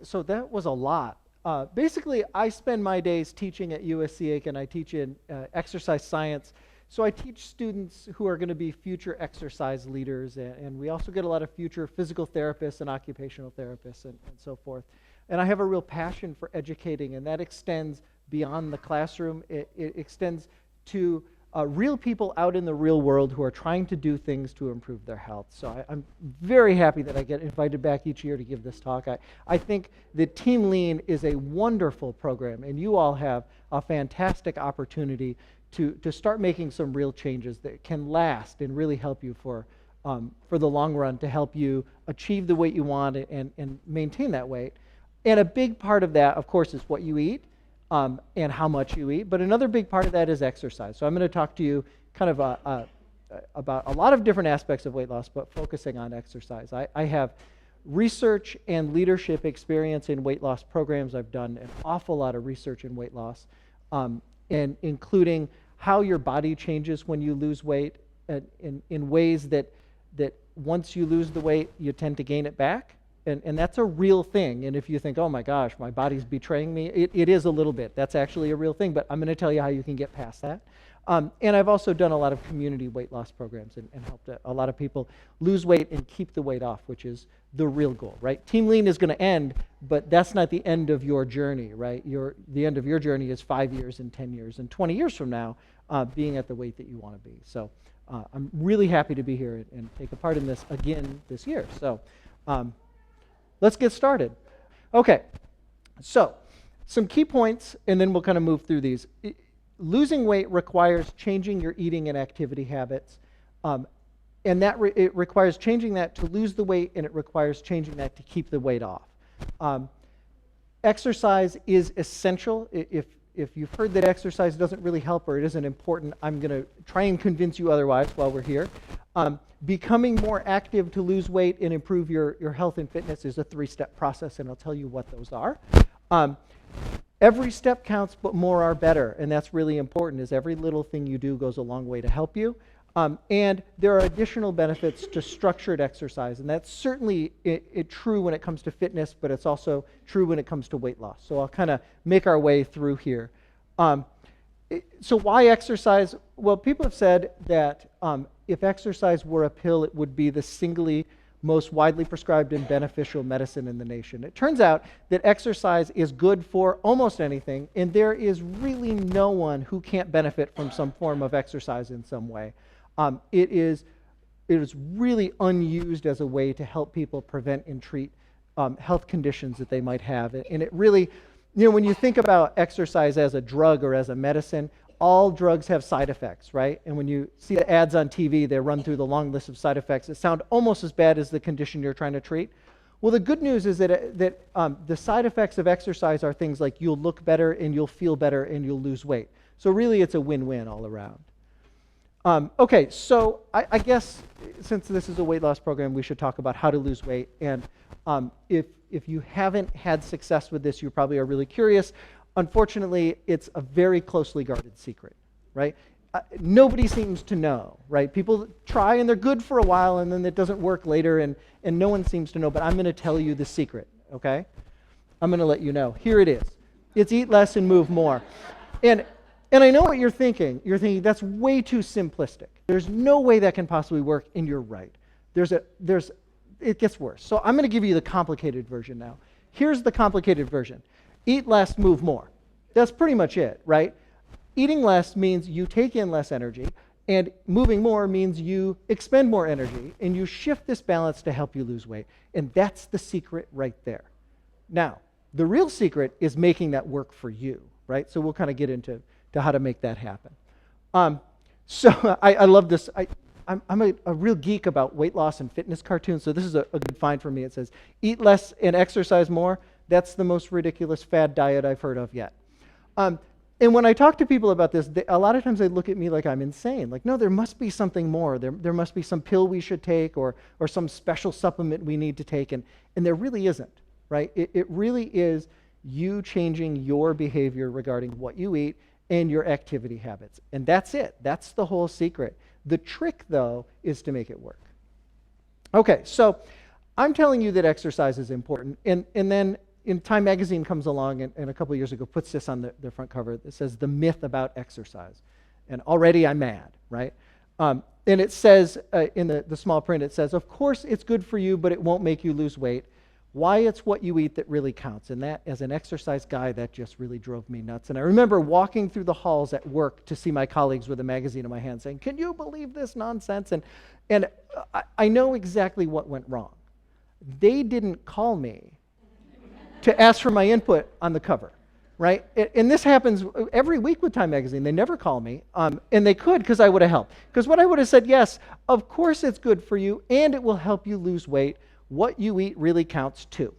So that was a lot. Basically, I spend my days teaching at USC and I teach in exercise science. So I teach students who are going to be future exercise leaders, and we also get a lot of future physical therapists and occupational therapists and so forth. And I have a real passion for educating, and that extends beyond the classroom. It extends to real people out in the real world who are trying to do things to improve their health. So I'm very happy that I get invited back each year to give this talk. I think that Team Lean is a wonderful program, and you all have a fantastic opportunity to start making some real changes that can last and really help you for the long run, to help you achieve the weight you want and maintain that weight. And a big part of that, of course, is what you eat. And how much you eat. But another big part of that is exercise. So I'm going to talk to you kind of about a lot of different aspects of weight loss, but focusing on exercise. I have research and leadership experience in weight loss programs. I've done an awful lot of research in weight loss, and including how your body changes when you lose weight in ways that once you lose the weight, you tend to gain it back. And that's a real thing. And if you think, oh my gosh, my body's betraying me, it is a little bit. That's actually a real thing, but I'm going to tell you how you can get past that. And I've also done a lot of community weight loss programs and helped a lot of people lose weight and keep the weight off, which is the real goal, right? Team Lean is going to end, but that's not the end of your journey, right? The end of your journey is 5 years and 10 years and 20 years from now, being at the weight that you want to be. So I'm really happy to be here and take a part in this again this year. So let's get started. Okay, so some key points, and then we'll kind of move through these. Losing weight requires changing your eating and activity habits, and it requires changing that to lose the weight, and it requires changing that to keep the weight off. Exercise is essential. If you've heard that exercise doesn't really help or it isn't important, I'm going to try and convince you otherwise while we're here. Becoming more active to lose weight and improve your health and fitness is a 3-step process, and I'll tell you what those are. Every step counts, but more are better, and that's really important, as every little thing you do goes a long way to help you. And there are additional benefits to structured exercise, and that's certainly true when it comes to fitness, but it's also true when it comes to weight loss. So I'll kind of make our way through here. So why exercise? Well, people have said that if exercise were a pill, it would be the singly most widely prescribed and beneficial medicine in the nation. It turns out that exercise is good for almost anything, and there is really no one who can't benefit from some form of exercise in some way. It is really unused as a way to help people prevent and treat health conditions that they might have. And it really, when you think about exercise as a drug or as a medicine, all drugs have side effects, right? And when you see the ads on TV, they run through the long list of side effects that sound almost as bad as the condition you're trying to treat. Well, the good news is that the side effects of exercise are things like you'll look better and you'll feel better and you'll lose weight. So really, it's a win-win all around. Okay, so I guess since this is a weight loss program, we should talk about how to lose weight. And if you haven't had success with this, you probably are really curious. Unfortunately, it's a very closely guarded secret, right? Nobody seems to know, right? People try and they're good for a while and then it doesn't work later and no one seems to know, but I'm going to tell you the secret, okay? I'm going to let you know. Here it is. It's eat less and move more. And I know what you're thinking. You're thinking that's way too simplistic. There's no way that can possibly work, and you're right. It gets worse. So I'm going to give you the complicated version now. Here's the complicated version. Eat less, move more. That's pretty much it, right? Eating less means you take in less energy, and moving more means you expend more energy, and you shift this balance to help you lose weight. And that's the secret right there. Now, the real secret is making that work for you, right? So we'll kind of get into how to make that happen. So I love this. I'm a real geek about weight loss and fitness cartoons, so this is a good find for me. It says, eat less and exercise more. That's the most ridiculous fad diet I've heard of yet. And when I talk to people about this, a lot of times they look at me like I'm insane. Like, no, there must be something more. There must be some pill we should take or some special supplement we need to take, and there really isn't, right? It really is you changing your behavior regarding what you eat and your activity habits. And that's it. That's the whole secret. The trick, though, is to make it work. Okay, so I'm telling you that exercise is important, and then in Time magazine comes along and a couple years ago puts this on the front cover that says the myth about exercise. And already I'm mad, right? And it says in the small print, it says, of course it's good for you, but it won't make you lose weight. Why it's what you eat that really counts. And that, as an exercise guy, that just really drove me nuts. And I remember walking through the halls at work to see my colleagues with a magazine in my hand saying, can you believe this nonsense? And I know exactly what went wrong. They didn't call me to ask for my input on the cover, right? And this happens every week with Time magazine. They never call me, and they could because I would have helped. Because what I would have said, yes, of course it's good for you, and it will help you lose weight. What you eat really counts too.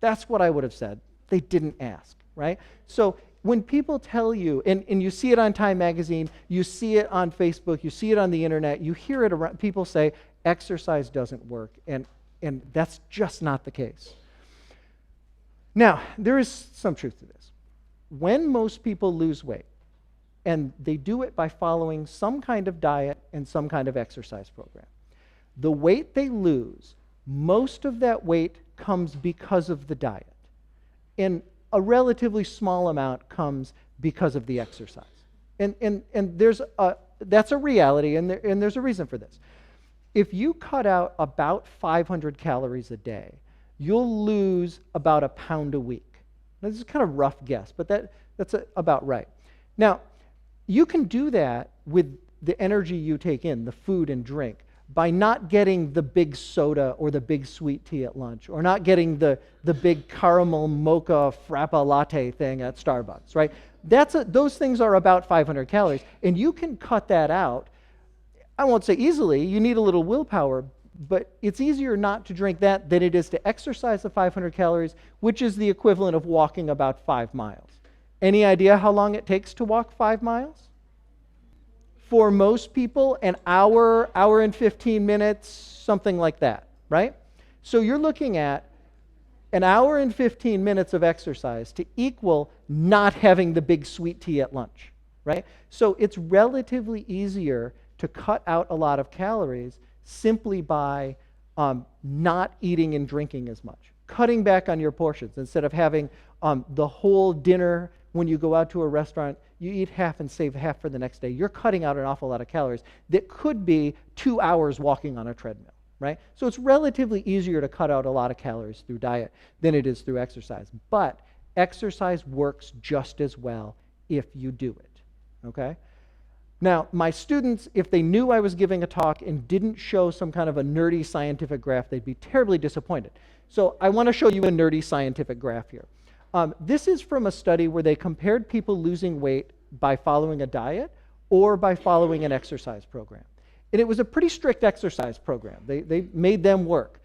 That's what I would have said. They didn't ask, right? So when people tell you, and you see it on Time magazine, you see it on Facebook, you see it on the internet, you hear it around, people say exercise doesn't work, and that's just not the case. Now, there is some truth to this. When most people lose weight, and they do it by following some kind of diet and some kind of exercise program, the weight they lose, most of that weight comes because of the diet. And a relatively small amount comes because of the exercise. And that's a reality, and there's a reason for this. If you cut out about 500 calories a day, you'll lose about a pound a week. Now, this is kind of rough guess, but that's about right. Now, you can do that with the energy you take in, the food and drink, by not getting the big soda or the big sweet tea at lunch, or not getting the big caramel mocha frappa latte thing at Starbucks, right? Those things are about 500 calories, and you can cut that out. I won't say easily, you need a little willpower, but it's easier not to drink that than it is to exercise the 500 calories, which is the equivalent of walking about 5 miles. Any idea how long it takes to walk 5 miles? For most people, an hour and 15 minutes, something like that, right? So you're looking at an hour and 15 minutes of exercise to equal not having the big sweet tea at lunch, right? So it's relatively easier to cut out a lot of calories simply by not eating and drinking as much, cutting back on your portions. Instead of having the whole dinner when you go out to a restaurant, you eat half and save half for the next day. You're cutting out an awful lot of calories that could be 2 hours walking on a treadmill, right? So it's relatively easier to cut out a lot of calories through diet than it is through exercise. But exercise works just as well if you do it, okay? Now, my students, if they knew I was giving a talk and didn't show some kind of a nerdy scientific graph, they'd be terribly disappointed. So I want to show you a nerdy scientific graph here. This is from a study where they compared people losing weight by following a diet or by following an exercise program. And it was a pretty strict exercise program. They made them work.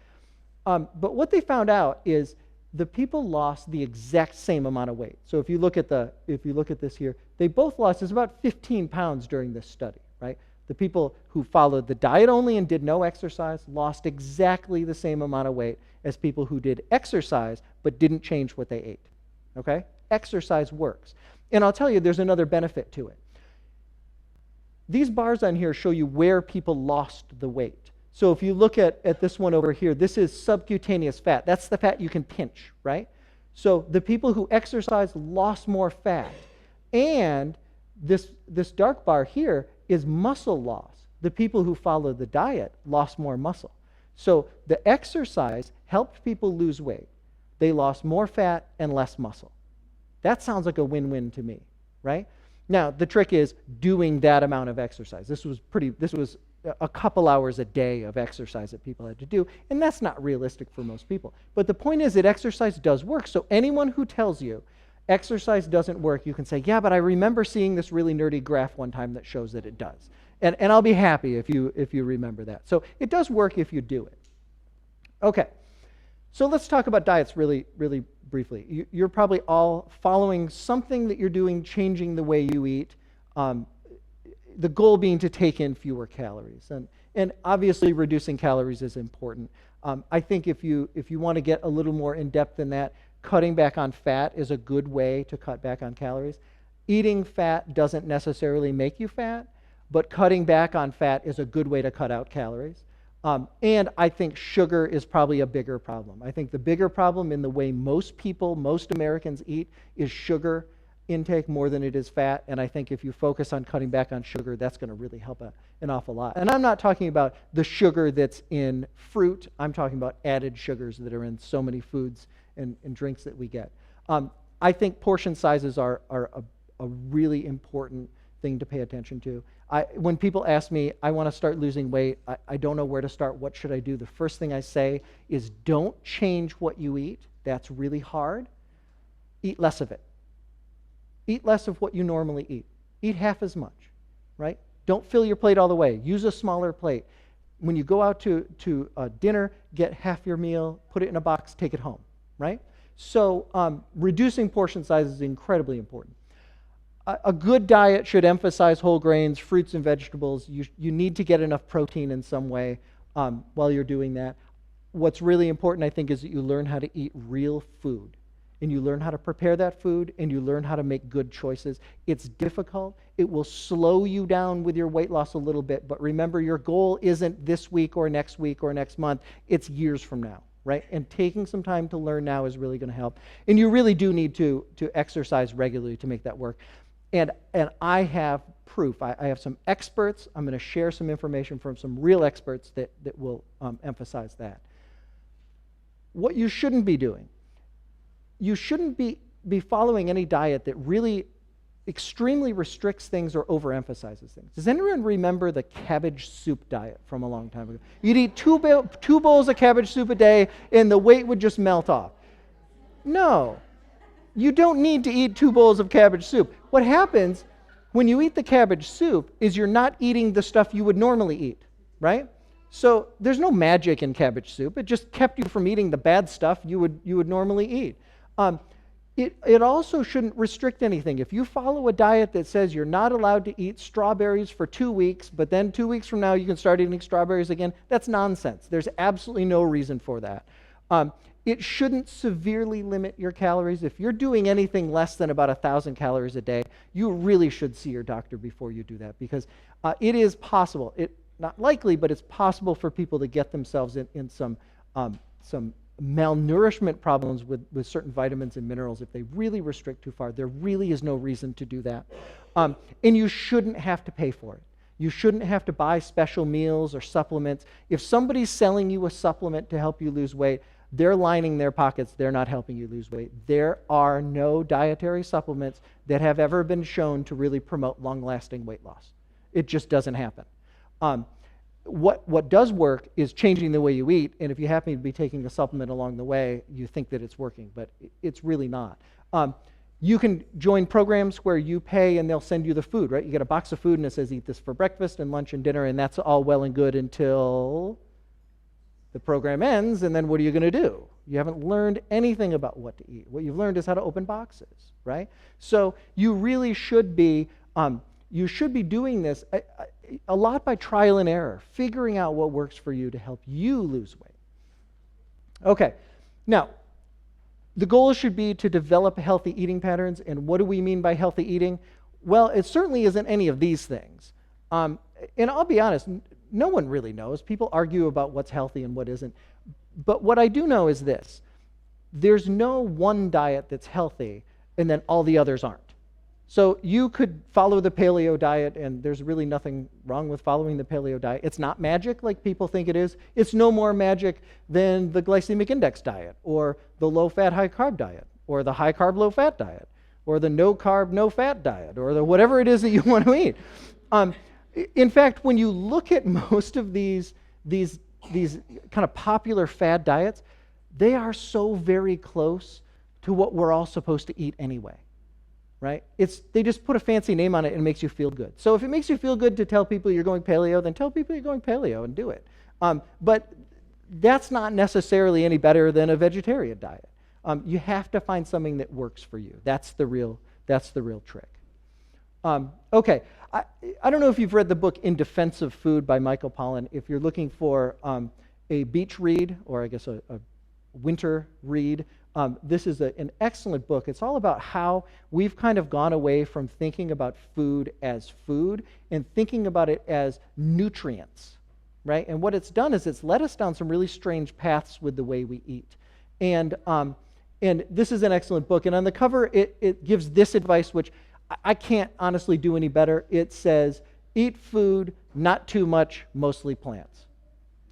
But what they found out is the people lost the exact same amount of weight. So if you look at this here, they both lost, it's about 15 pounds during this study, right? The people who followed the diet only and did no exercise lost exactly the same amount of weight as people who did exercise but didn't change what they ate. Okay? Exercise works. And I'll tell you, there's another benefit to it. These bars on here show you where people lost the weight. So if you look at this one over here, this is subcutaneous fat. That's the fat you can pinch, right? So the people who exercised lost more fat. And this dark bar here is muscle loss. The people who followed the diet lost more muscle. So the exercise helped people lose weight. They lost more fat and less muscle. That sounds like a win-win to me, right? Now, the trick is doing that amount of exercise. This was a couple hours a day of exercise that people had to do, and that's not realistic for most people. But the point is that exercise does work. So anyone who tells you exercise doesn't work, you can say, yeah, but I remember seeing this really nerdy graph one time that shows that it does. And I'll be happy if you remember that. So it does work if you do it. Okay. So let's talk about diets really, really briefly. You're probably all following something that you're doing, changing the way you eat, the goal being to take in fewer calories. And obviously reducing calories is important. I think if you want to get a little more in-depth in that, cutting back on fat is a good way to cut back on calories. Eating fat doesn't necessarily make you fat, but cutting back on fat is a good way to cut out calories. And I think sugar is probably a bigger problem. I think the bigger problem in the way most people, most Americans eat is sugar intake more than it is fat. And I think if you focus on cutting back on sugar, that's going to really help an awful lot. And I'm not talking about the sugar that's in fruit. I'm talking about added sugars that are in so many foods and drinks that we get. I think portion sizes are a really important thing to pay attention to. When people ask me, I want to start losing weight, I don't know where to start, what should I do? The first thing I say is don't change what you eat. That's really hard. Eat less of it. Eat less of what you normally eat. Eat half as much, right? Don't fill your plate all the way. Use a smaller plate. When you go out to dinner, get half your meal, put it in a box, take it home, right? So reducing portion size is incredibly important. A good diet should emphasize whole grains, fruits and vegetables. You need to get enough protein in some way while you're doing that. What's really important, I think, is that you learn how to eat real food. And you learn how to prepare that food, and you learn how to make good choices. It's difficult. It will slow you down with your weight loss a little bit. But remember, your goal isn't this week or next month. It's years from now, right? And taking some time to learn now is really going to help. And you really do need to exercise regularly to make that work. And I have proof. I have some experts. I'm going to share some information from some real experts that will emphasize that. What you shouldn't be doing. You shouldn't be following any diet that really extremely restricts things or overemphasizes things. Does anyone remember the cabbage soup diet from a long time ago? You'd eat two bowls of cabbage soup a day and the weight would just melt off. No. You don't need to eat 2 bowls of cabbage soup. What happens when you eat the cabbage soup is you're not eating the stuff you would normally eat, right? So there's no magic in cabbage soup. It just kept you from eating the bad stuff you would normally eat. It also shouldn't restrict anything. If you follow a diet that says you're not allowed to eat strawberries for 2 weeks, but then 2 weeks from now you can start eating strawberries again, that's nonsense. There's absolutely no reason for that. It shouldn't severely limit your calories. If you're doing anything less than about 1,000 calories a day, you really should see your doctor before you do that, because it is possible. Not likely, but it's possible for people to get themselves in some malnourishment problems with certain vitamins and minerals if they really restrict too far. There really is no reason to do that. And you shouldn't have to pay for it. You shouldn't have to buy special meals or supplements. If somebody's selling you a supplement to help you lose weight, they're lining their pockets. They're not helping you lose weight. There are no dietary supplements that have ever been shown to really promote long-lasting weight loss. It just doesn't happen. What does work is changing the way you eat, and if you happen to be taking a supplement along the way, you think that it's working, but it's really not. You can join programs where you pay and they'll send you the food, right? You get a box of food and it says eat this for breakfast and lunch and dinner, and that's all well and good until the program ends, and then what are you going to do? You haven't learned anything about what to eat. What you've learned is how to open boxes, right? So you really should be doing this a lot by trial and error, figuring out what works for you to help you lose weight. Okay, now, the goal should be to develop healthy eating patterns, and what do we mean by healthy eating? Well, it certainly isn't any of these things. And I'll be honest, no one really knows. People argue about what's healthy and what isn't. But what I do know is this. There's no one diet that's healthy and then all the others aren't. So you could follow the paleo diet, and there's really nothing wrong with following the paleo diet. It's not magic like people think it is. It's no more magic than the glycemic index diet, or the low-fat, high-carb diet, or the high-carb, low-fat diet, or the no-carb, no-fat diet, or the whatever it is that you want to eat. In fact, when you look at most of these kind of popular fad diets, they are so very close to what we're all supposed to eat anyway, right? They just put a fancy name on it and it makes you feel good. So if it makes you feel good to tell people you're going paleo, then tell people you're going paleo and do it. But that's not necessarily any better than a vegetarian diet. You have to find something that works for you. That's the real trick. Okay, I don't know if you've read the book In Defense of Food by Michael Pollan. If you're looking for a beach read, or I guess a winter read, this is an excellent book. It's all about how we've kind of gone away from thinking about food as food and thinking about it as nutrients, right? And what it's done is it's led us down some really strange paths with the way we eat. And this is an excellent book. And on the cover, it gives this advice, which I can't honestly do any better. It says, eat food, not too much, mostly plants.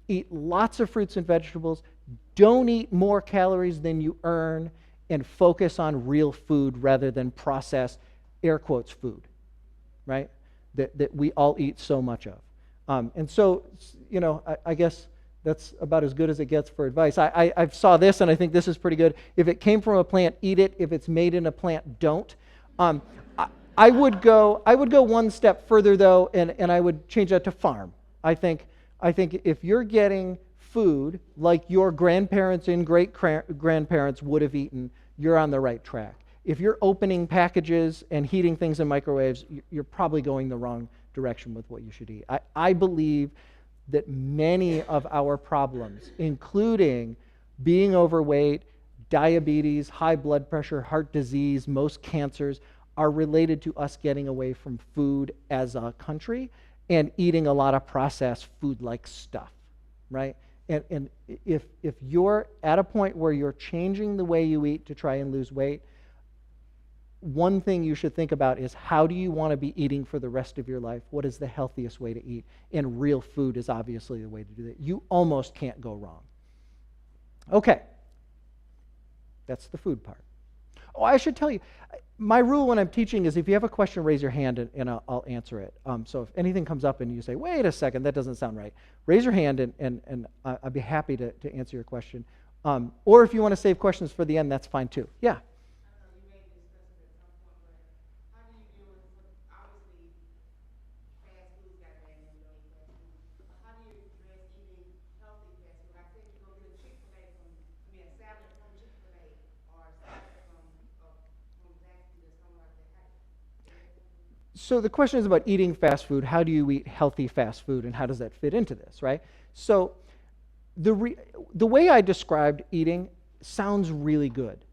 Eat lots of fruits and vegetables. Don't eat more calories than you earn, and focus on real food rather than processed, air quotes, food, right? That we all eat so much of. And so, I guess that's about as good as it gets for advice. I saw this, and I think this is pretty good. If it came from a plant, eat it. If it's made in a plant, don't. I would go one step further, though, and I would change that to farm. I think if you're getting food like your grandparents and great-grandparents would have eaten, you're on the right track. If you're opening packages and heating things in microwaves, you're probably going the wrong direction with what you should eat. I believe that many of our problems, including being overweight, diabetes, high blood pressure, heart disease, most cancers, are related to us getting away from food as a country and eating a lot of processed food-like stuff, right? And if you're at a point where you're changing the way you eat to try and lose weight, one thing you should think about is, how do you want to be eating for the rest of your life? What is the healthiest way to eat? And real food is obviously the way to do that. You almost can't go wrong. Okay. That's the food part. Oh, I should tell you, my rule when I'm teaching is, if you have a question, raise your hand and I'll answer it. So if anything comes up and you say, wait a second, that doesn't sound right, raise your hand and I'd be happy to answer your question. Or if you want to save questions for the end, that's fine too. Yeah. So the question is about eating fast food. How do you eat healthy fast food, and how does that fit into this, right? So the way I described eating sounds really good.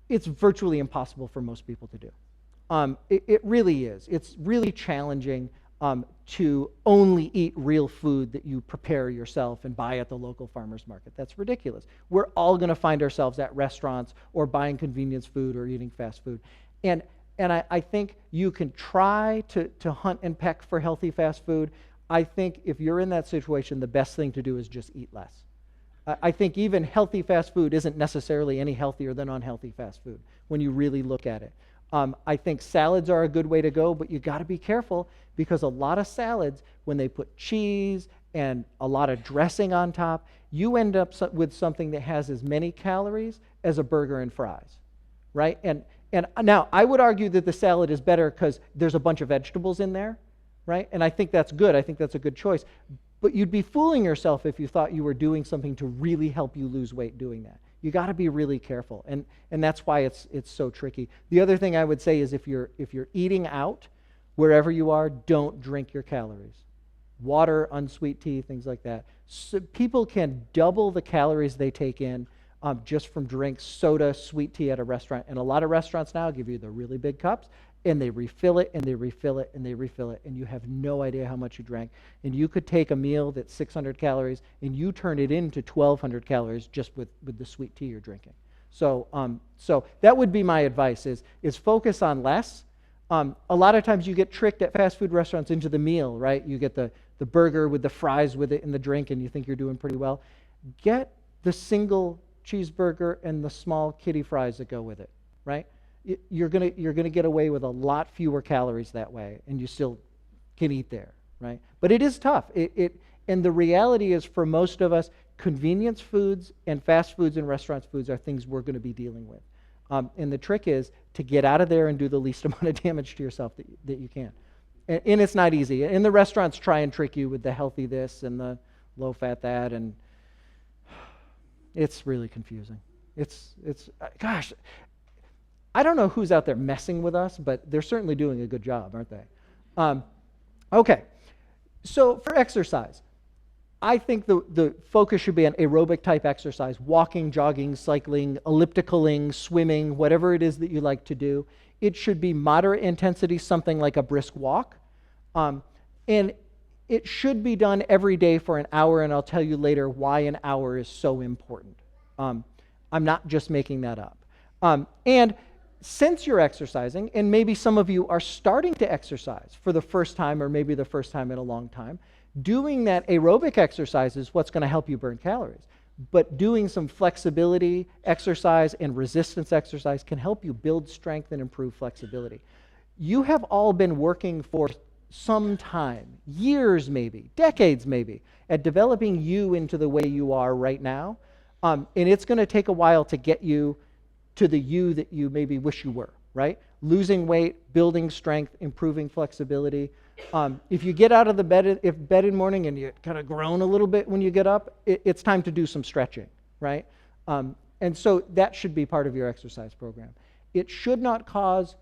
It's virtually impossible for most people to do. It really is. It's really challenging to only eat real food that you prepare yourself and buy at the local farmer's market. That's ridiculous. We're all going to find ourselves at restaurants or buying convenience food or eating fast food. And I think you can try to hunt and peck for healthy fast food. I think if you're in that situation, the best thing to do is just eat less. I think even healthy fast food isn't necessarily any healthier than unhealthy fast food when you really look at it. I think salads are a good way to go, but you got to be careful, because a lot of salads, when they put cheese and a lot of dressing on top, you end up with something that has as many calories as a burger and fries, right? And now, I would argue that the salad is better because there's a bunch of vegetables in there, right? And I think that's good. I think that's a good choice. But you'd be fooling yourself if you thought you were doing something to really help you lose weight doing that. You got to be really careful, and that's why it's so tricky. The other thing I would say is, if you're eating out, wherever you are, don't drink your calories. Water, unsweet tea, things like that. So people can double the calories they take in just from drinks, soda, sweet tea at a restaurant. And a lot of restaurants now give you the really big cups, and they refill it, and they refill it, and they refill it, and you have no idea how much you drank. And you could take a meal that's 600 calories, and you turn it into 1,200 calories just with the sweet tea you're drinking. So that would be my advice, is focus on less. A lot of times you get tricked at fast food restaurants into the meal, right? You get the burger with the fries with it and the drink, and you think you're doing pretty well. Get the single cheeseburger and the small kiddie fries that go with it, right? You're gonna get away with a lot fewer calories that way, and you still can eat there, right? But it is tough. And the reality is, for most of us, convenience foods and fast foods and restaurant foods are things we're going to be dealing with. And the trick is to get out of there and do the least amount of damage to yourself that you can. And it's not easy. And the restaurants try and trick you with the healthy this and the low fat that, and it's really confusing. It's gosh, I don't know who's out there messing with us, but they're certainly doing a good job, aren't they? Okay, so for exercise, I think the focus should be on aerobic type exercise: walking, jogging, cycling, ellipticaling, swimming, whatever it is that you like to do. It should be moderate intensity, something like a brisk walk. And it should be done every day for an hour, and I'll tell you later why an hour is so important. I'm not just making that up. And since you're exercising, and maybe some of you are starting to exercise for the first time or maybe the first time in a long time, doing that aerobic exercise is what's going to help you burn calories. But doing some flexibility exercise and resistance exercise can help you build strength and improve flexibility. You have all been working for some time, years maybe, decades maybe, at developing you into the way you are right now. And it's going to take a while to get you to the you that you maybe wish you were, right? Losing weight, building strength, improving flexibility. If you get out of the bed in the morning and you kind of groan a little bit when you get up, it's time to do some stretching, right? And so that should be part of your exercise program. It should not cause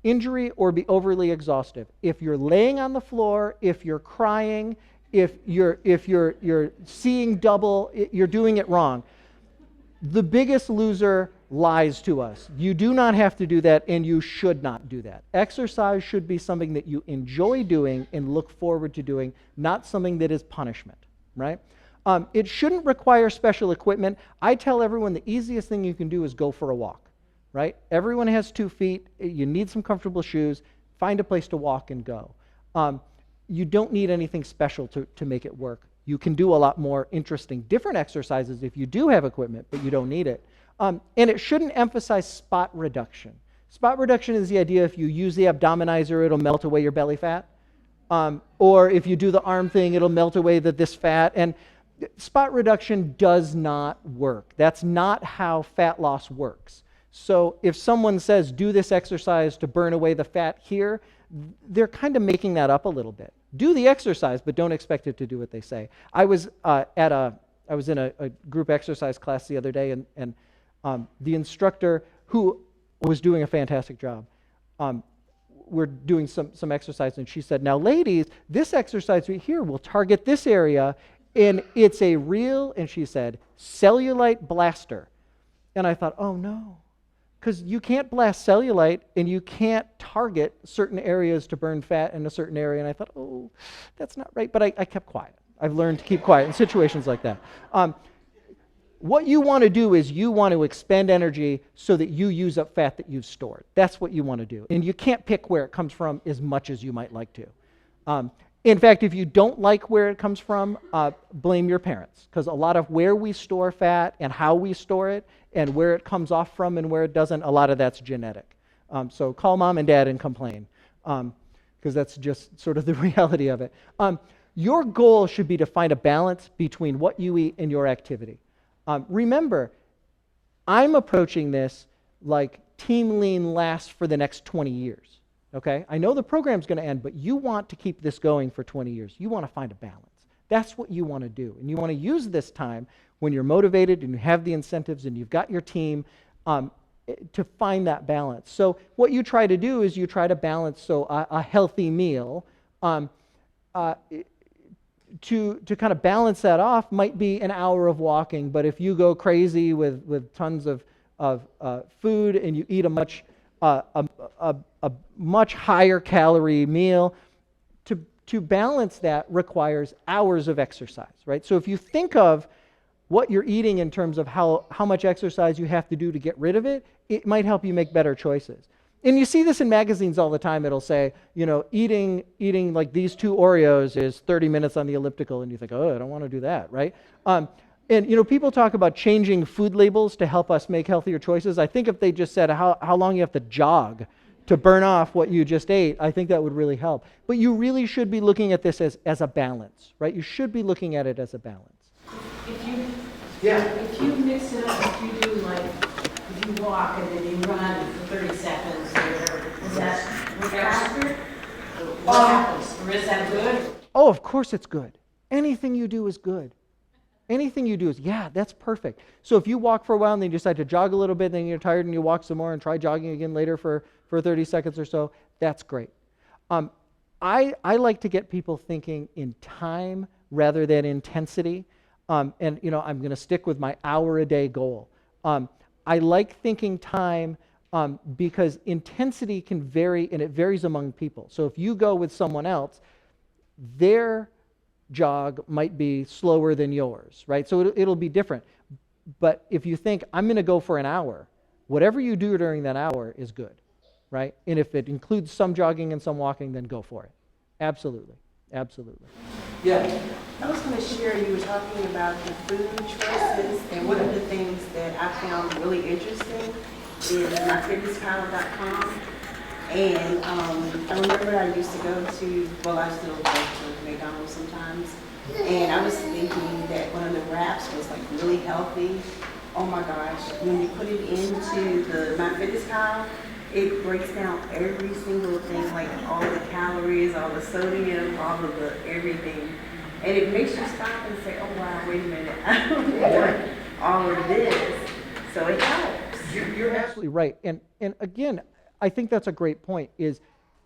injury or be overly exhaustive. If you're laying on the floor, if you're crying, if you're seeing double, you're doing it wrong. The Biggest Loser lies to us. You do not have to do that, and you should not do that. Exercise should be something that you enjoy doing and look forward to doing, not something that is punishment, right? It shouldn't require special equipment. I tell everyone the easiest thing you can do is go for a walk, right? Everyone has 2 feet. You need some comfortable shoes. Find a place to walk and go. You don't need anything special to make it work. You can do a lot more interesting, different exercises if you do have equipment, but you don't need it. And it shouldn't emphasize spot reduction. Spot reduction is the idea if you use the abdominizer, it'll melt away your belly fat. Or if you do the arm thing, it'll melt away this fat. And spot reduction does not work. That's not how fat loss works. So if someone says, do this exercise to burn away the fat here, they're kind of making that up a little bit. Do the exercise, but don't expect it to do what they say. I was in a group exercise class the other day, and the instructor, who was doing a fantastic job, we're doing some exercise, and she said, now ladies, this exercise right here will target this area, and it's a real, and she said, cellulite blaster. And I thought, oh no. Because you can't blast cellulite and you can't target certain areas to burn fat in a certain area. And I thought, oh, that's not right. But I kept quiet. I've learned to keep quiet in situations like that. What you want to do is you want to expend energy so that you use up fat that you've stored. That's what you want to do. And you can't pick where it comes from as much as you might like to. In fact, if you don't like where it comes from, blame your parents. Because a lot of where we store fat and how we store it and where it comes off from and where it doesn't, a lot of that's genetic. So call mom and dad and complain, because that's just sort of the reality of it. Your goal should be to find a balance between what you eat and your activity. Remember, I'm approaching this like Team Lean lasts for the next 20 years. Okay? I know the program's going to end, but you want to keep this going for 20 years. You want to find a balance. That's what you want to do. And you want to use this time when you're motivated and you have the incentives and you've got your team to find that balance. So what you try to do is you try to balance a healthy meal. To kind of balance that off might be an hour of walking, but if you go crazy with tons of food and you eat a much higher calorie meal, to balance that requires hours of exercise, right? So if you think of what you're eating in terms of how much exercise you have to do to get rid of it, it might help you make better choices. And you see this in magazines all the time. It'll say, eating like these 2 Oreos is 30 minutes on the elliptical, and you think, oh, I don't want to do that, right? And people talk about changing food labels to help us make healthier choices. I think if they just said how long you have to jog to burn off what you just ate, I think that would really help. But you really should be looking at this as a balance, right? You should be looking at it as a balance. If you mix it up, if you do if you walk and then you run for 30 seconds or whatever, is that work faster? What happens? Or is that good? Oh, of course it's good. Anything you do is good. Anything you do is, that's perfect. So if you walk for a while and then you decide to jog a little bit, then you're tired and you walk some more and try jogging again later for 30 seconds or so, that's great. I like to get people thinking in time rather than intensity. And I'm going to stick with my hour-a-day goal. I like thinking time because intensity can vary, and it varies among people. So if you go with someone else, their jog might be slower than yours, right? So it'll be different. But if you think, I'm going to go for an hour, whatever you do during that hour is good, right? And if it includes some jogging and some walking, then go for it. Absolutely. Absolutely. Yeah. I was going to share, you were talking about the food choices, and one of the things that I found really interesting is myfitnesspal.com. And I remember I used to go to, well, I still go to McDonald's sometimes, and I was thinking that one of the wraps was like really healthy. Oh my gosh, when you put it into the MyFitnessPal, it breaks down every single thing, like all the calories, all the sodium, all of the everything. And it makes you stop and say, oh wow, wait a minute, I don't want all of this. So it helps. You're absolutely right. And again, I think that's a great point, is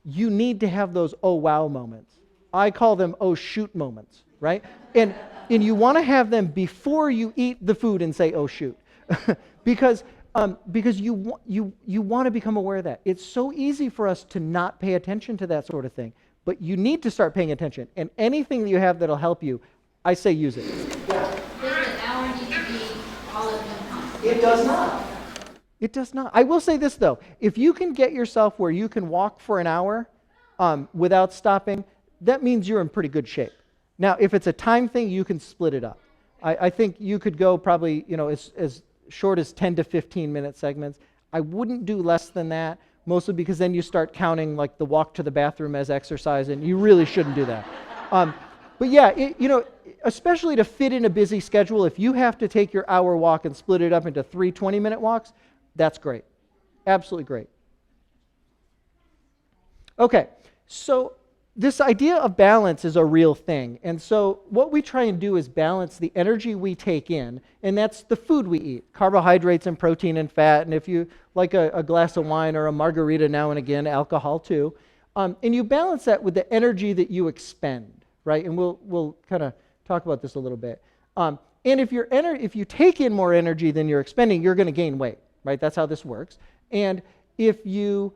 you need to have those oh wow moments. I call them oh shoot moments, right? And you want to have them before you eat the food and say oh shoot. because you want to become aware of that. It's so easy for us to not pay attention to that sort of thing, but you need to start paying attention. And anything that you have that'll help you, I say use it. Does an hour need to be all at one time? It does not. It does not. I will say this, though. If you can get yourself where you can walk for an hour without stopping, that means you're in pretty good shape. Now, if it's a time thing, you can split it up. I think you could go probably, as short as 10 to 15-minute segments. I wouldn't do less than that, mostly because then you start counting like the walk to the bathroom as exercise, and you really shouldn't do that. But yeah, especially to fit in a busy schedule, if you have to take your hour walk and split it up into 3 20-minute walks, that's great. Absolutely great. Okay, so this idea of balance is a real thing. And so what we try and do is balance the energy we take in, and that's the food we eat, carbohydrates and protein and fat, and if you like a glass of wine or a margarita now and again, alcohol too. And you balance that with the energy that you expend, right? And we'll kind of talk about this a little bit. And if you take in more energy than you're expending, you're going to gain weight, right? That's how this works. And if you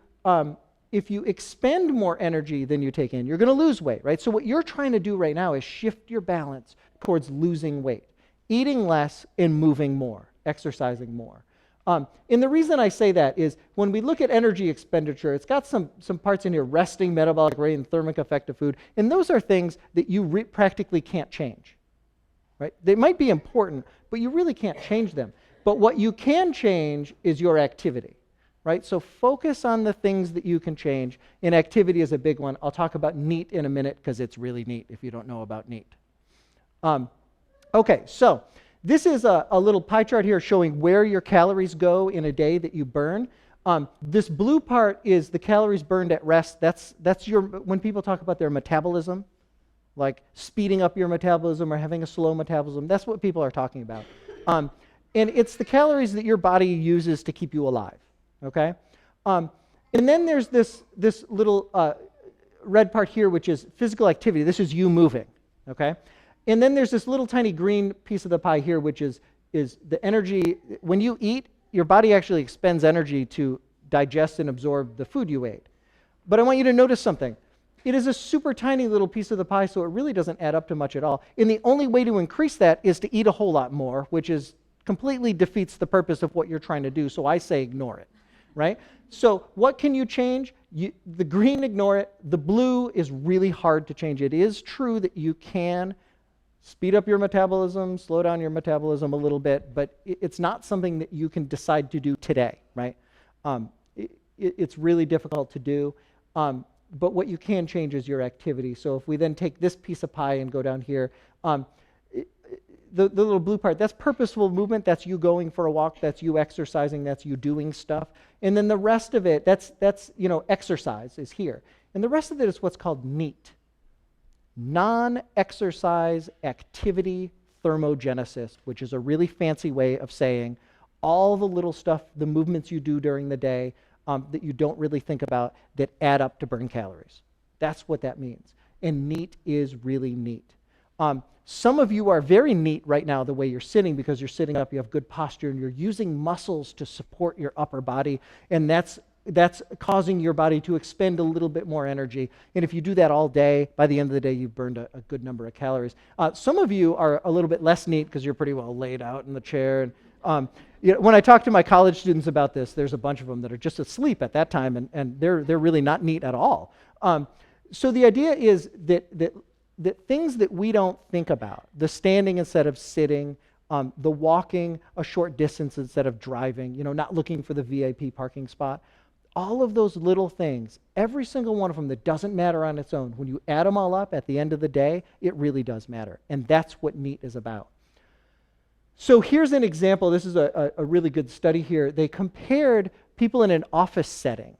expend more energy than you take in, you're going to lose weight, right? So what you're trying to do right now is shift your balance towards losing weight, eating less and moving more, exercising more. And the reason I say that is when we look at energy expenditure, it's got some parts in here, resting, metabolic rate, and thermic effect of food, and those are things that you practically can't change, right? They might be important, but you really can't change them. But what you can change is your activity. Right? So focus on the things that you can change, and activity is a big one. I'll talk about NEAT in a minute because it's really neat if you don't know about NEAT. Okay, so this is a little pie chart here showing where your calories go in a day that you burn. This blue part is the calories burned at rest. That's when people talk about their metabolism, like speeding up your metabolism or having a slow metabolism, that's what people are talking about. And it's the calories that your body uses to keep you alive. Okay? And then there's this little red part here, which is physical activity. This is you moving. Okay? And then there's this little tiny green piece of the pie here, which is the energy. When you eat, your body actually expends energy to digest and absorb the food you ate. But I want you to notice something. It is a super tiny little piece of the pie, so it really doesn't add up to much at all. And the only way to increase that is to eat a whole lot more, which completely defeats the purpose of what you're trying to do, so I say ignore it. Right? So what can you change? The green, ignore it. The blue is really hard to change. It is true that you can speed up your metabolism, slow down your metabolism a little bit, but it's not something that you can decide to do today, right? It's really difficult to do, but what you can change is your activity. So if we then take this piece of pie and go down here, the little blue part, that's purposeful movement. That's you going for a walk. That's you exercising. That's you doing stuff. And then the rest of it, that's exercise is here. And the rest of it is what's called NEAT, non-exercise activity thermogenesis, which is a really fancy way of saying all the little stuff, the movements you do during the day that you don't really think about that add up to burn calories. That's what that means. And NEAT is really neat. Some of you are very neat right now the way you're sitting because you're sitting up, you have good posture, and you're using muscles to support your upper body, and that's that's causing your body to expend a little bit more energy. And if you do that all day, by the end of the day, you've burned a good number of calories. Some of you are a little bit less neat because you're pretty well laid out in the chair. And when I talk to my college students about this, there's a bunch of them that are just asleep at that time, and they're really not neat at all. So the idea is that things that we don't think about, the standing instead of sitting, the walking a short distance instead of driving, not looking for the VIP parking spot, all of those little things, every single one of them that doesn't matter on its own, when you add them all up at the end of the day, it really does matter. And that's what NEAT is about. So here's an example. This is a really good study here. They compared people in an office setting.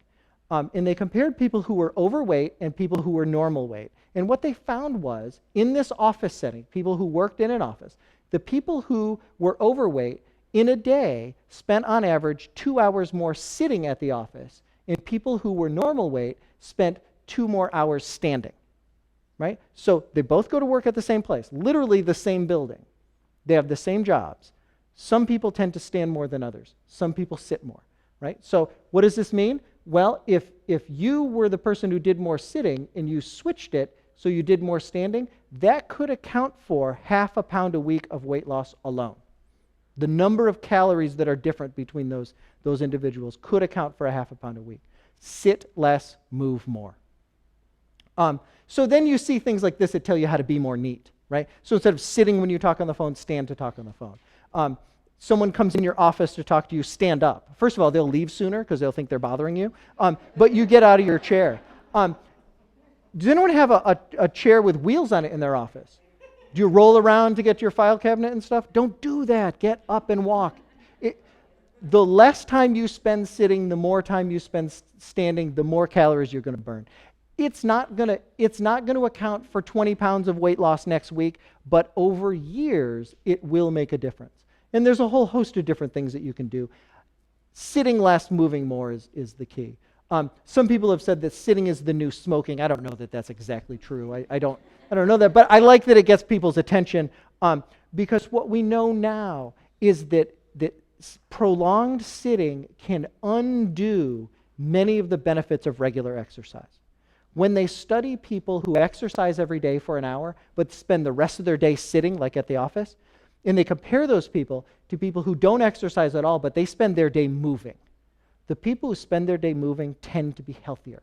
And they compared people who were overweight and people who were normal weight. And what they found was, in this office setting, people who worked in an office, the people who were overweight in a day spent on average 2 hours more sitting at the office, and people who were normal weight spent 2 more hours standing, right? So they both go to work at the same place, literally the same building. They have the same jobs. Some people tend to stand more than others. Some people sit more, right? So what does this mean? Well, if you were the person who did more sitting and you switched it so you did more standing, that could account for 1/2 pound a week of weight loss alone. The number of calories that are different between those individuals could account for 1/2 pound a week. Sit less, move more. So then you see things like this that tell you how to be more neat, right? So instead of sitting when you talk on the phone, stand to talk on the phone. Someone comes in your office to talk to you, stand up. First of all, they'll leave sooner because they'll think they're bothering you, but you get out of your chair. Does anyone have a chair with wheels on it in their office? Do you roll around to get to your file cabinet and stuff? Don't do that. Get up and walk. The less time you spend sitting, the more time you spend standing, the more calories you're going to burn. It's not going to account for 20 pounds of weight loss next week, but over years, it will make a difference. And there's a whole host of different things that you can do. Sitting less, moving more is the key. Some people have said that sitting is the new smoking. I don't know that that's exactly true. I don't know that, but I like that it gets people's attention because what we know now is that prolonged sitting can undo many of the benefits of regular exercise. When they study people who exercise every day for an hour but spend the rest of their day sitting, like at the office, and they compare those people to people who don't exercise at all, but they spend their day moving. The people who spend their day moving tend to be healthier.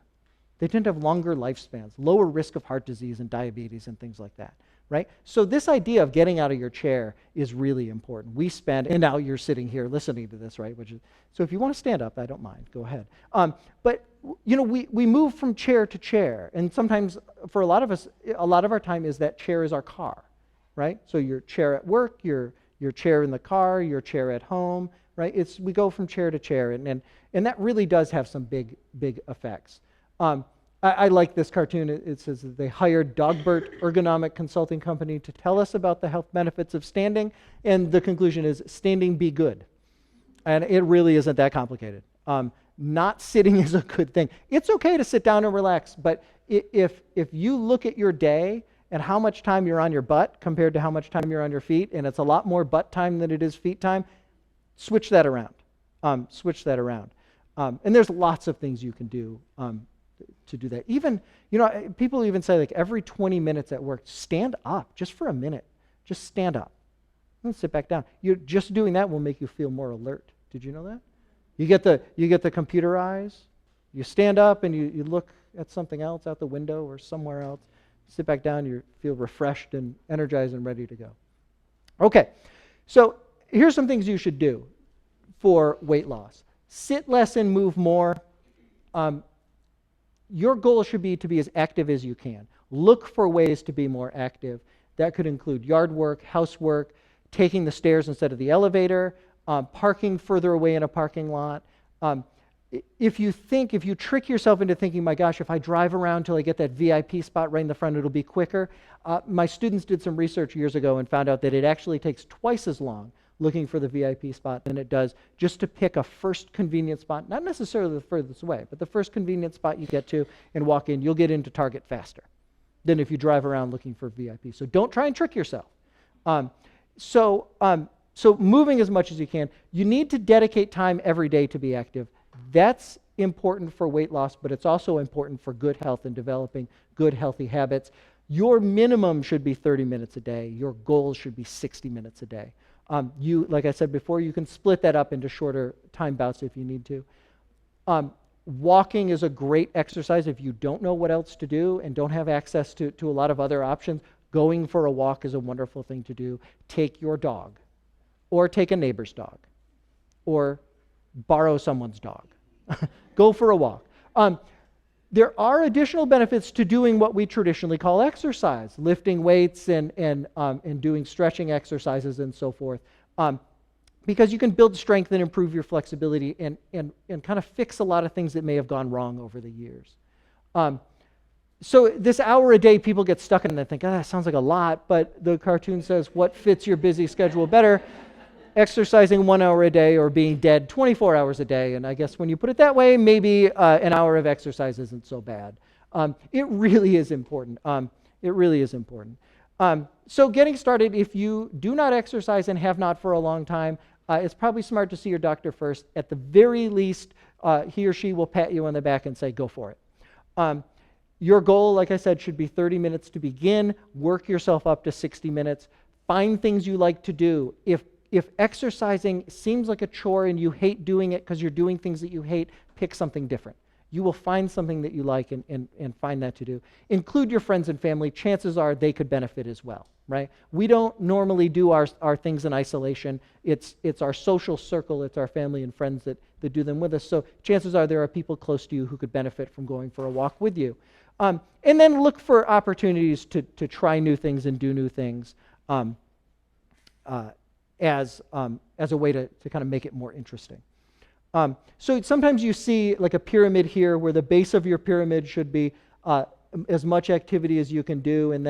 They tend to have longer lifespans, lower risk of heart disease and diabetes and things like that, right? So this idea of getting out of your chair is really important. And now you're sitting here listening to this, right? So if you want to stand up, I don't mind, go ahead. But we move from chair to chair, and sometimes for a lot of us, a lot of our time is that chair is our car, right? So your chair at work, your chair in the car, your chair at home, right? We go from chair to chair, and that really does have some big effects. I like this cartoon. It says that they hired Dogbert Ergonomic Consulting Company to tell us about the health benefits of standing, and the conclusion is standing be good. And it really isn't that complicated. Not sitting is a good thing. It's okay to sit down and relax, but if you look at your day and how much time you're on your butt compared to how much time you're on your feet, and it's a lot more butt time than it is feet time, switch that around. And there's lots of things you can do to do that. Even, people even say like every 20 minutes at work, stand up just for a minute. Just stand up. And sit back down. Just doing that will make you feel more alert. Did you know that? You get the computer eyes. You stand up and you look at something else out the window or somewhere else. Sit back down, you feel refreshed and energized and ready to go. Okay, so here's some things you should do for weight loss. Sit less and move more. Your goal should be to be as active as you can. Look for ways to be more active. That could include yard work, housework, taking the stairs instead of the elevator, parking further away in a parking lot. If you trick yourself into thinking, my gosh, if I drive around till I get that VIP spot right in the front, it'll be quicker. My students did some research years ago and found out that it actually takes twice as long looking for the VIP spot than it does just to pick a first convenient spot, not necessarily the furthest away, but the first convenient spot you get to and walk in, you'll get into Target faster than if you drive around looking for VIP. So don't try and trick yourself. So moving as much as you can. You need to dedicate time every day to be active. That's important for weight loss, but it's also important for good health and developing good, healthy habits. Your minimum should be 30 minutes a day. Your goal should be 60 minutes a day. Like I said before, you can split that up into shorter time bouts if you need to. Walking is a great exercise if you don't know what else to do and don't have access to a lot of other options. Going for a walk is a wonderful thing to do. Take your dog, or take a neighbor's dog, or borrow someone's dog. Go for a walk. There are additional benefits to doing what we traditionally call exercise, lifting weights and doing stretching exercises and so forth, because you can build strength and improve your flexibility and kind of fix a lot of things that may have gone wrong over the years. So this hour a day, people get stuck in and they think, that sounds like a lot, but the cartoon says, what fits your busy schedule better? Exercising 1 hour a day or being dead 24 hours a day. And I guess when you put it that way, maybe an hour of exercise isn't so bad. It really is important. It really is important. So getting started, if you do not exercise and have not for a long time, it's probably smart to see your doctor first. At the very least, he or she will pat you on the back and say, go for it. Your goal, like I said, should be 30 minutes to begin. Work yourself up to 60 minutes. Find things you like to do. If exercising seems like a chore and you hate doing it because you're doing things that you hate, pick something different. You will find something that you like and find that to do. Include your friends and family. Chances are they could benefit as well, right? We don't normally do our things in isolation. It's our social circle. It's our family and friends that do them with us. So chances are there are people close to you who could benefit from going for a walk with you. And then look for opportunities to try new things and do new things. As a way to kind of make it more interesting. So sometimes you see like a pyramid here where the base of your pyramid should be as much activity as you can do, and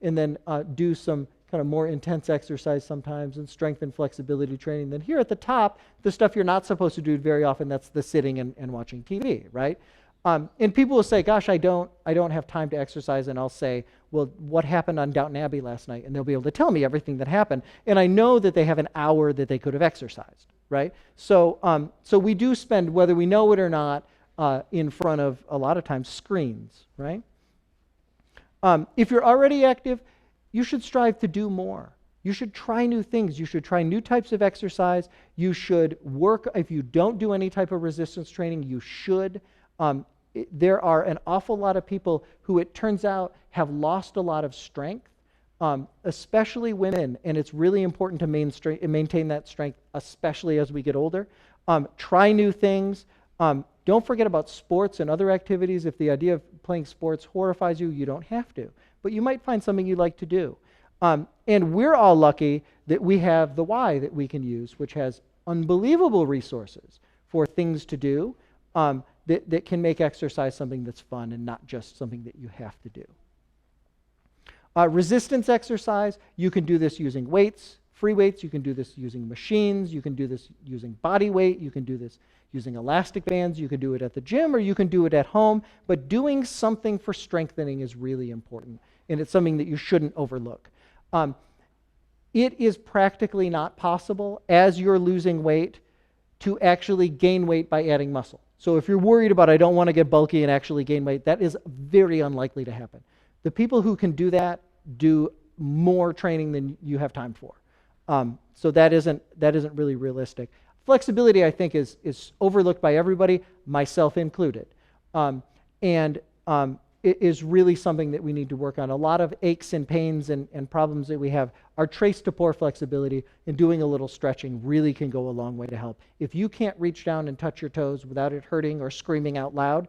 then do some kind of more intense exercise sometimes, and strength and flexibility training. Then here at the top, the stuff you're not supposed to do very often, that's the sitting and watching TV, right? And people will say, gosh, I don't have time to exercise, and I'll say, well, what happened on Downton Abbey last night? And they'll be able to tell me everything that happened. And I know that they have an hour that they could have exercised, right? So we do spend, whether we know it or not, in front of, a lot of times, screens, right? If you're already active, you should strive to do more. You should try new things. You should try new types of exercise. You should work, if you don't do any type of resistance training, you should. There are an awful lot of people who, it turns out, have lost a lot of strength, especially women, and it's really important to maintain that strength, especially as we get older. Try new things. Don't forget about sports and other activities. If the idea of playing sports horrifies you, you don't have to, but you might find something you like to do. And we're all lucky that we have the Y that we can use, which has unbelievable resources for things to do. That can make exercise something that's fun and not just something that you have to do. Resistance exercise, you can do this using weights, free weights, you can do this using machines, you can do this using body weight, you can do this using elastic bands, you can do it at the gym, or you can do it at home, but doing something for strengthening is really important, and it's something that you shouldn't overlook. It is practically not possible, as you're losing weight, to actually gain weight by adding muscle. So if you're worried about, I don't want to get bulky and actually gain weight, that is very unlikely to happen. The people who can do that do more training than you have time for. So that isn't really realistic. Flexibility, I think, is overlooked by everybody, myself included. It is really something that we need to work on. A lot of aches and pains and problems that we have are traced to poor flexibility, and doing a little stretching really can go a long way to help. If you can't reach down and touch your toes without it hurting or screaming out loud,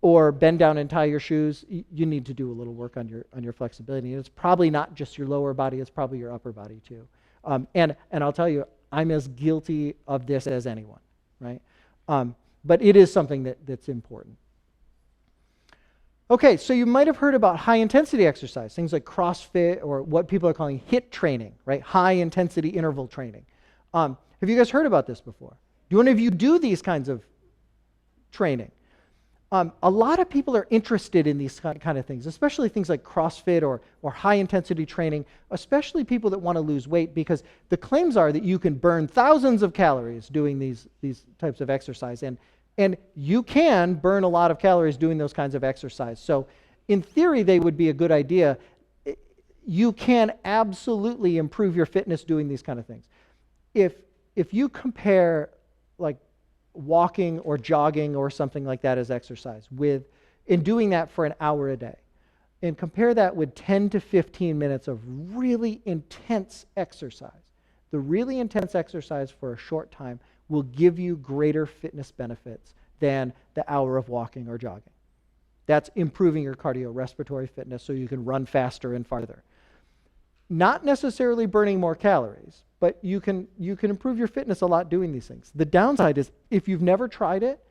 or bend down and tie your shoes, you need to do a little work on your flexibility. And it's probably not just your lower body, it's probably your upper body too. And I'll tell you, I'm as guilty of this as anyone, right? But it is something that's important. Okay, so you might have heard about high-intensity exercise, things like CrossFit, or what people are calling HIIT training, right? High-intensity interval training. Have you guys heard about this before? Do any of you do these kinds of training? A lot of people are interested in these kind of things, especially things like CrossFit or high-intensity training, especially people that want to lose weight, because the claims are that you can burn thousands of calories doing these types of exercise. And And you can burn a lot of calories doing those kinds of exercise. So in theory, they would be a good idea. You can absolutely improve your fitness doing these kind of things. If you compare like walking or jogging or something like that as exercise in doing that for an hour a day, and compare that with 10 to 15 minutes of really intense exercise, the really intense exercise for a short time will give you greater fitness benefits than the hour of walking or jogging. That's improving your cardiorespiratory fitness so you can run faster and farther. Not necessarily burning more calories, but you can improve your fitness a lot doing these things. The downside is if you've never tried it,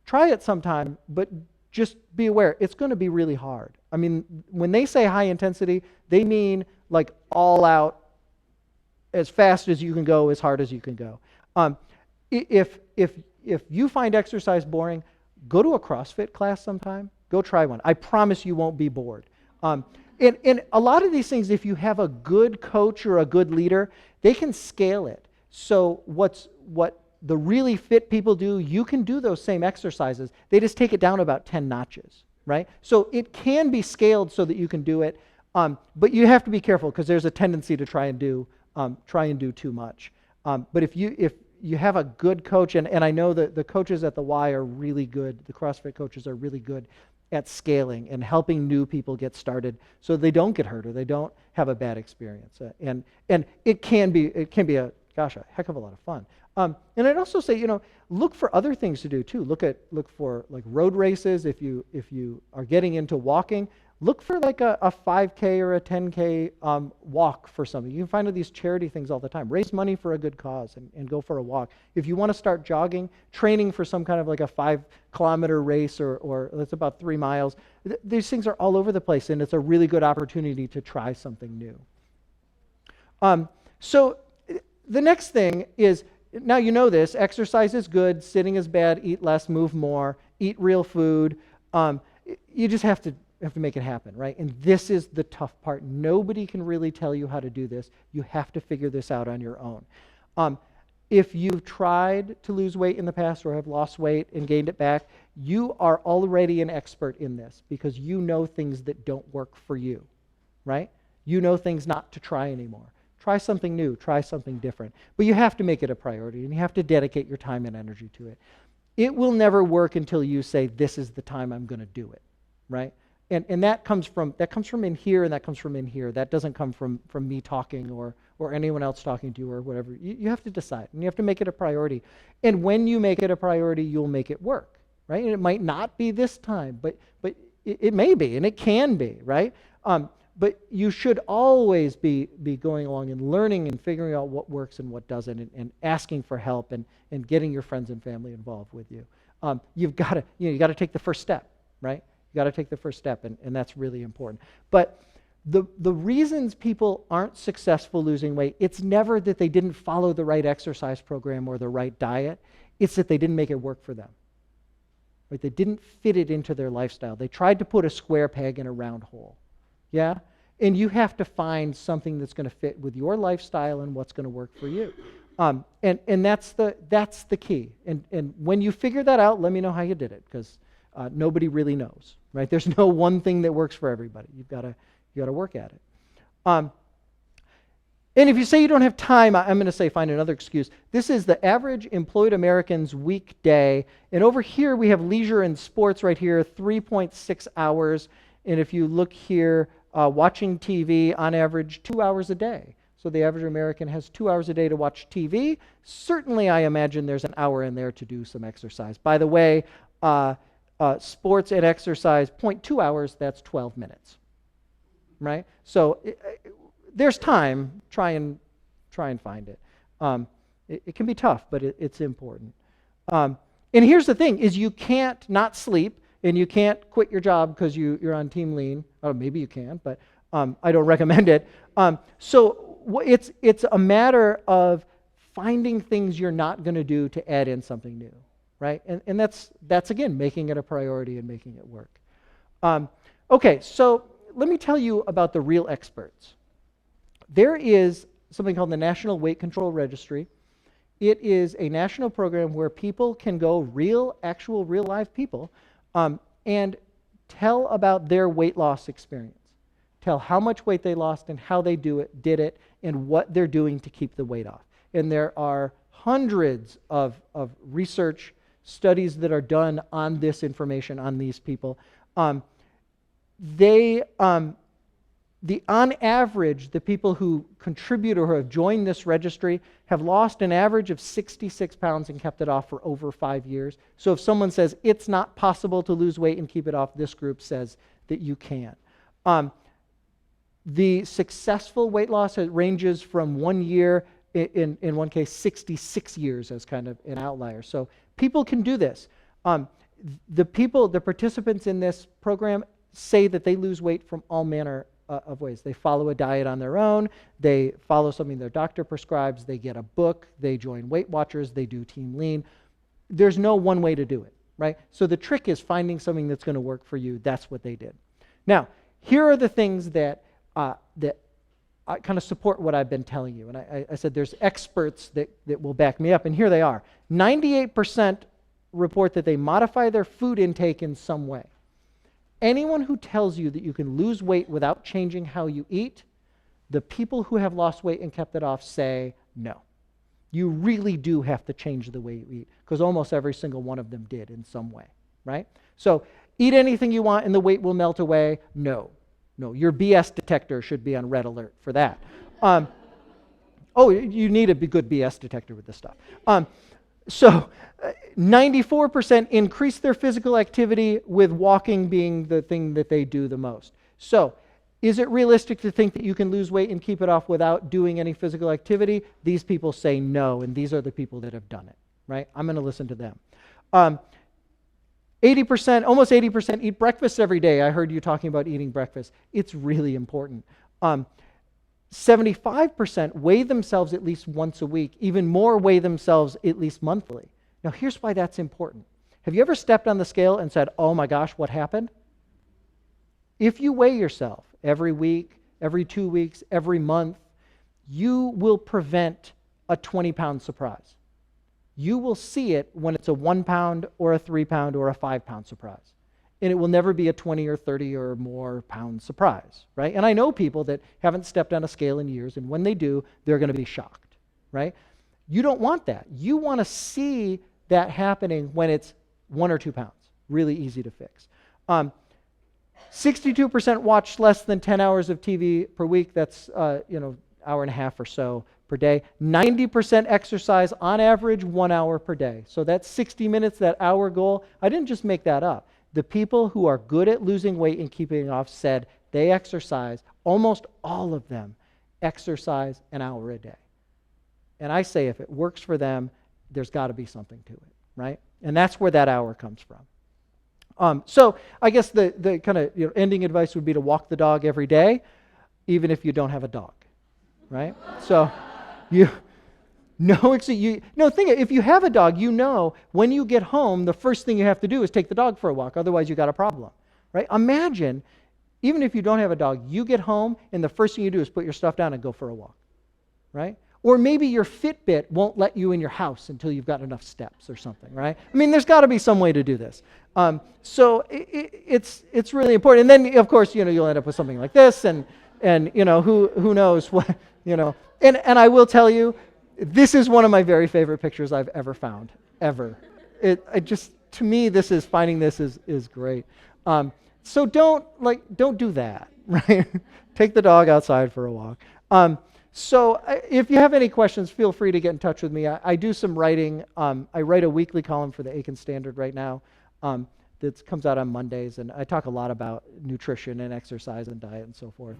try it sometime, but just be aware, it's going to be really hard. I mean, when they say high intensity, they mean like all out, as fast as you can go, as hard as you can go. If you find exercise boring, go to a CrossFit class sometime. Go try one. I promise you won't be bored. And a lot of these things, if you have a good coach or a good leader, they can scale it. So what the really fit people do, you can do those same exercises. They just take it down about 10 notches, right? So it can be scaled so that you can do it, but you have to be careful because there's a tendency to try and do too much. But if you have a good coach, and I know that the coaches at the Y are really good, the CrossFit coaches are really good at scaling and helping new people get started so they don't get hurt or they don't have a bad experience. And it can be a heck of a lot of fun. And I'd also say, look for other things to do too. Look for like road races. If you are getting into walking, look for like a 5K or a 10K walk for something. You can find these charity things all the time. Raise money for a good cause and go for a walk. If you want to start jogging, training for some kind of like a 5-kilometer race or that's about 3 miles, these things are all over the place, and it's a really good opportunity to try something new. So the next thing is, now you know this, exercise is good, sitting is bad, eat less, move more, eat real food. You just have to make it happen, right? And this is the tough part. Nobody can really tell you how to do this. You have to figure this out on your own. If you've tried to lose weight in the past or have lost weight and gained it back, you are already an expert in this because you know things that don't work for you, right? You know things not to try anymore. Try something new, try something different. But you have to make it a priority, and you have to dedicate your time and energy to it. It will never work until you say, this is the time I'm going to do it, right? And that comes from in here, and that comes from in here. That doesn't come from me talking or anyone else talking to you or whatever. You have to decide, and you have to make it a priority. And when you make it a priority, you'll make it work, right? And it might not be this time, but it may be, and it can be, right? But you should always be going along and learning and figuring out what works and what doesn't, and asking for help and getting your friends and family involved with you. You've got to you got to take the first step, right? You got to take the first step, and that's really important. But the reasons people aren't successful losing weight, it's never that they didn't follow the right exercise program or the right diet. It's that they didn't make it work for them. Right? They didn't fit it into their lifestyle. They tried to put a square peg in a round hole. Yeah? And you have to find something that's going to fit with your lifestyle and what's going to work for you. And that's the key. And when you figure that out, let me know how you did it, because nobody really knows, right? There's no one thing that works for everybody. You got to work at it. And if you say you don't have time, I'm going to say find another excuse. This is the average employed American's weekday. And over here we have leisure and sports right here, 3.6 hours. And if you look here, watching TV, on average, 2 hours a day. So the average American has 2 hours a day to watch TV. Certainly, I imagine there's an hour in there to do some exercise. By the way, sports and exercise, 0.2 hours, that's 12 minutes, right? So there's time. Try and find it. It can be tough, but it's important. And here's the thing, is you can't not sleep, and you can't quit your job because you're on team lean. Oh, maybe you can, but I don't recommend it. So it's a matter of finding things you're not going to do to add in something new, right? And that's again, making it a priority and making it work. Okay, so let me tell you about the real experts. There is something called the National Weight Control Registry. It is a national program where people can go, actual real live people, and tell about their weight loss experience. Tell how much weight they lost and how they did it, and what they're doing to keep the weight off. And there are hundreds of research studies that are done on this information, on these people. On average, the people who contribute or have joined this registry have lost an average of 66 pounds and kept it off for over 5 years. So if someone says it's not possible to lose weight and keep it off, this group says that you can. The successful weight loss ranges from 1 year, in one case 66 years as kind of an outlier. So people can do this. The participants in this program say that they lose weight from all manner of ways. They follow a diet on their own, they follow something their doctor prescribes, they get a book, they join Weight Watchers, they do Team Lean. There's no one way to do it, right? So the trick is finding something that's going to work for you. That's what they did. Now, here are the things that kind of support what I've been telling you. And I said there's experts that will back me up, and here they are. 98% report that they modify their food intake in some way. Anyone who tells you that you can lose weight without changing how you eat, the people who have lost weight and kept it off say no. You really do have to change the way you eat, because almost every single one of them did in some way, right? So eat anything you want and the weight will melt away? No. No, your BS detector should be on red alert for that. You need a good BS detector with this stuff. 94% increase their physical activity, with walking being the thing that they do the most. So is it realistic to think that you can lose weight and keep it off without doing any physical activity? These people say no, and these are the people that have done it, right? I'm going to listen to them. 80%, almost 80% eat breakfast every day. I heard you talking about eating breakfast. It's really important. 75% weigh themselves at least once a week. Even more weigh themselves at least monthly. Now, here's why that's important. Have you ever stepped on the scale and said, oh my gosh, what happened? If you weigh yourself every week, every 2 weeks, every month, you will prevent a 20-pound surprise. You will see it when it's a 1 pound or a 3 pound or a 5 pound surprise. And it will never be a 20 or 30 or more pound surprise, right? And I know people that haven't stepped on a scale in years, and when they do, they're going to be shocked, right? You don't want that. You want to see that happening when it's 1 or 2 pounds. Really easy to fix. 62% watch less than 10 hours of TV per week. That's hour and a half or so per day. 90% exercise, on average 1 hour per day. So that's 60 minutes, that hour goal. I didn't just make that up. The people who are good at losing weight and keeping it off said they exercise, almost all of them exercise an hour a day. And I say if it works for them, there's got to be something to it, right? And that's where that hour comes from. So I guess the kind of ending advice would be to walk the dog every day, even if you don't have a dog, right? So if you have a dog, when you get home, the first thing you have to do is take the dog for a walk. Otherwise, you got a problem, right? Imagine, even if you don't have a dog, you get home and the first thing you do is put your stuff down and go for a walk, right? Or maybe your Fitbit won't let you in your house until you've got enough steps or something, right? I mean, there's got to be some way to do this. So it's really important. And then, of course, you'll end up with something like this, and who knows what, And I will tell you, this is one of my very favorite pictures I've ever found, ever. To me, finding this is great. So don't do that, right? Take the dog outside for a walk. So if you have any questions, feel free to get in touch with me. I do some writing. I write a weekly column for the Aiken Standard right now that comes out on Mondays, and I talk a lot about nutrition and exercise and diet and so forth.